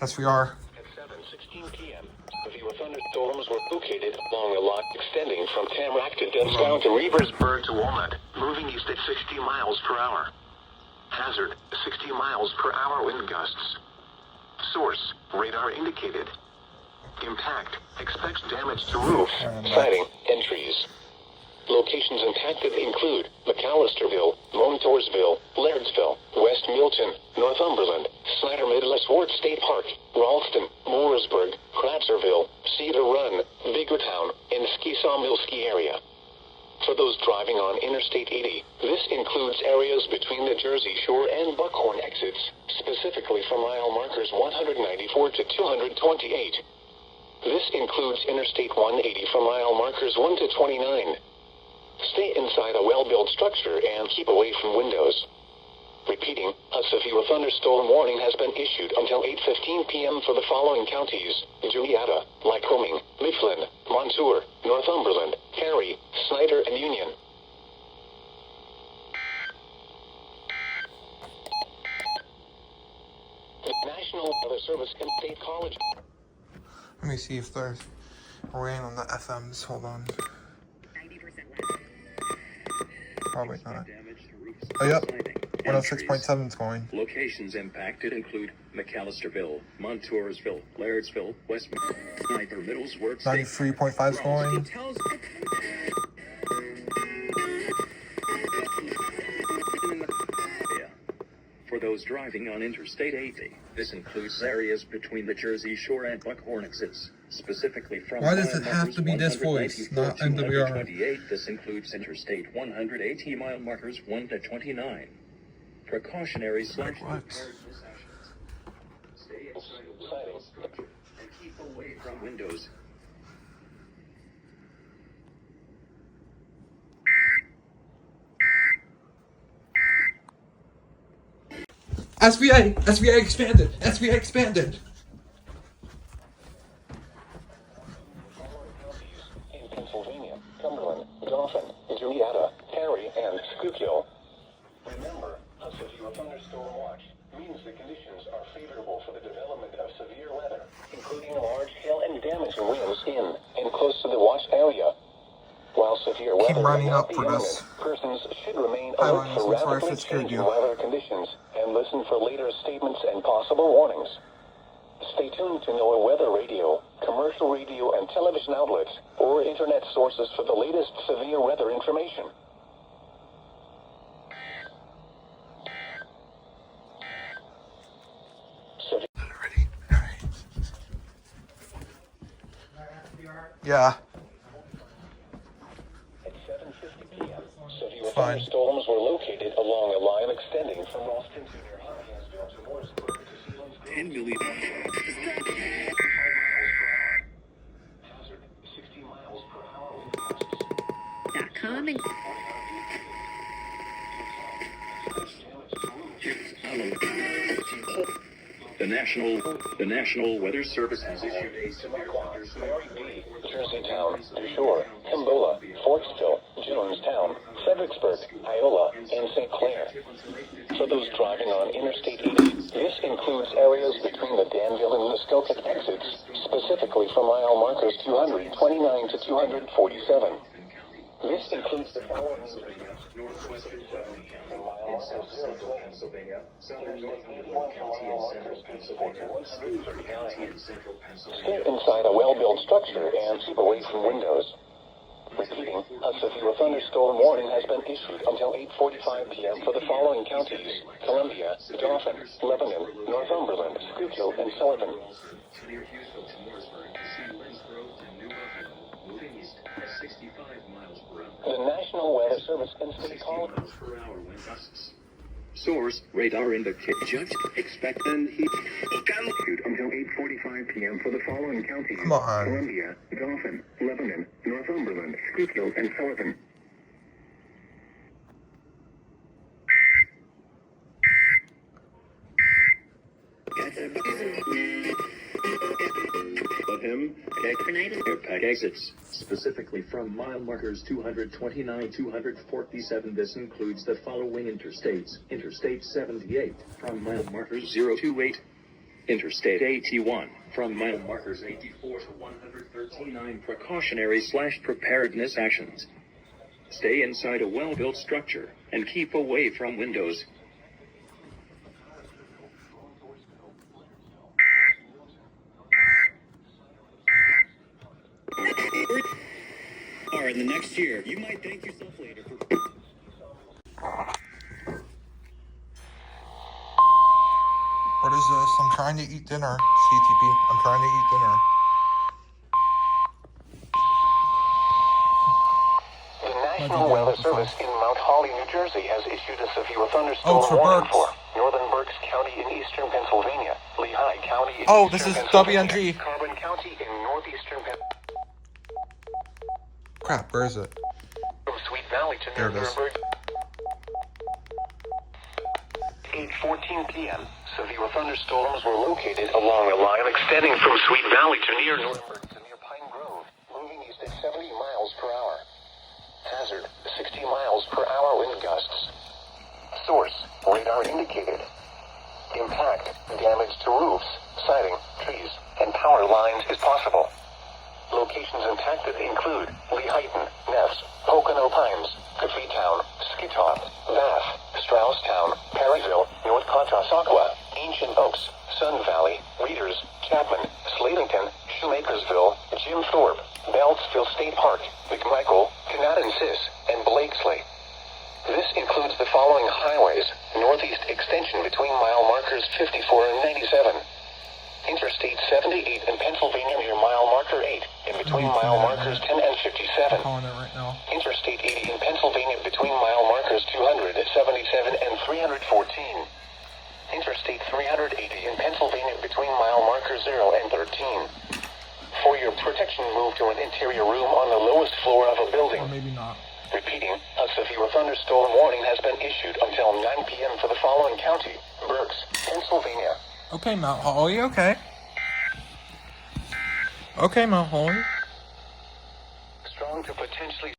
Yes, we are. At 7:16 p.m., severe thunderstorms were located along a line extending from Tamarack to Denstown to Reversburg to Walnut, moving east at 60 miles per hour. Hazard, 60 miles per hour wind gusts. Source, radar indicated. Impact, expects damage to roof, siding, and trees. Locations impacted include McAllisterville, Montoursville, Lairdsville, West Milton, Northumberland, Snyder Midwest Ward State Park, Ralston, Mooresburg, Kratzerville, Cedar Run, Biggertown, and Ski Sawmill-Ski area. For those driving on Interstate 80, this includes areas between the Jersey Shore and Buckhorn exits, specifically from mile markers 194 to 228. This includes Interstate 180 from mile markers 1 to 29. Stay inside a well-built structure and keep away from windows. Repeating, a severe thunderstorm warning has been issued until 8:15 p.m. for the following counties: Juniata, Lycoming, Mifflin, Montour, Northumberland, Cary, Snyder, and Union. The National Weather Service and State College. Let me see if there's rain on the FMs. Hold on. Probably not. Oh, yep. 106.7 is going. Locations impacted include McAllisterville, Montoursville, Lairdsville, West Snyder, Middlesworth, 93.5 is going. For those driving on Interstate 80, this includes areas between the Jersey Shore and Buckhorn exits, specifically from Why does it have to be this voice, not NWR? This includes Interstate 180 mile markers 1 to 29. Precautionary / What? Stay inside a well-built structure and keep away from windows. SVA expanded. SVA expanded. In Pennsylvania, Cumberland, Dauphin, Juniata, Cary, and Schuylkill. Remember, a severe thunderstorm watch means the conditions are favorable for the development of severe weather, including large hail and damaging winds in and close to the watch area. While severe Keep weather running may not up be for imminent, this. persons should remain Hi, alert Linus. for I'm sorry if rapidly it scared changing you. weather conditions and listen for later statements and possible warnings. Stay tuned to NOAA weather radio, commercial radio and television outlets, or internet sources for the latest severe weather information. Ready? All right. Yeah. At 7:50 p.m., severe Fine. thunderstorms were located along a line extending from Ralston to near Hopkinsville to Mooresburg to Sealands. 10 million. Hazard, 60 miles per hour wind gusts. .com and The National Weather Service has issued a severe thunderstorm warning. Jerseytown, Deshore, Kimbola, Forksville, Jonestown, Fredericksburg, Iola, and St. Clair. For those driving on Interstate 80, this includes areas between the Danville and Muskoka exits, specifically from mile markers 229 to 247. This includes the following Northwestern Pennsylvania, southern Northumberland County and central Pennsylvania, Shrewsbury County and central Pennsylvania. Stay inside a well-built structure and keep away from windows. Repeating, a severe thunderstorm warning has been issued until 8:45 p.m. for the following counties: Columbia, Dauphin, Lebanon, Northumberland, Schuylkill, and Sullivan. Near Hughesville to Mooresburg to see Linsboro to New Buffalo, moving east at 65 miles per hour. The National Weather Service and State 60 College. miles per hour wind gusts. Source, radar indicate. Judge, expect and heat. Until 8:45 p.m. for the following counties: Come on. Columbia, Dauphin, Lebanon, Northumberland, Schuylkill, and Sullivan. But him, airpack exits, specifically from mile markers 229, 247. This includes the following interstates: Interstate 78 from mile markers 028. Interstate 81, from mile markers 84 to 139. Precautionary/preparedness actions. Stay inside a well-built structure and keep away from windows. Or in the next year, you might thank yourself later for. What is this? I'm trying to eat dinner. CTP. I'm trying to eat dinner. The National Weather Service in Mount Holly, New Jersey has issued a severe thunderstorm Oh, it's for warning Berks. for northern Berks County in eastern Pennsylvania, Lehigh County in Oh, eastern this is Pennsylvania, WNG. Carbon County in northeastern Pennsylvania, Crap, where is it? from Sweet Valley to There near it is. Nuremberg. 8:14 p.m. Severe thunderstorms were located along a line extending from Sweet Valley to near Nuremberg to near Pine Grove, moving east at 70 miles per hour. Hazard, 60 miles per hour wind gusts. Source, radar indicated. Impact, damage to roofs, siding, trees, and power lines is possible. Locations impacted include Lehighton, Ness, Pocono Pines, Coffeetown, Skitoff, Bath, Strausstown, Perryville, North Conshohocken, Ancient Oaks, Sun Valley, Readers, Chapman, Slavington, Shoemakersville, Jim Thorpe, Beltsville State Park, McMichael, Canadensis, and Blakesley. This includes the following highways: northeast extension between mile markers 54 and 97. Interstate 78 in Pennsylvania near mile marker 8, in between mile markers 10 and 57. I'm calling it right now. Interstate 80 in Pennsylvania between mile markers 277 and 314. Interstate 380 in Pennsylvania between mile markers 0 and 13. For your protection, move to an interior room on the lowest floor of a building. Or maybe not. Repeating, a severe thunderstorm warning has been issued until 9 p.m. for the following county: Berks, Pennsylvania. Okay, Mount Holly, okay. Okay, Mount Holly. Strong to potentially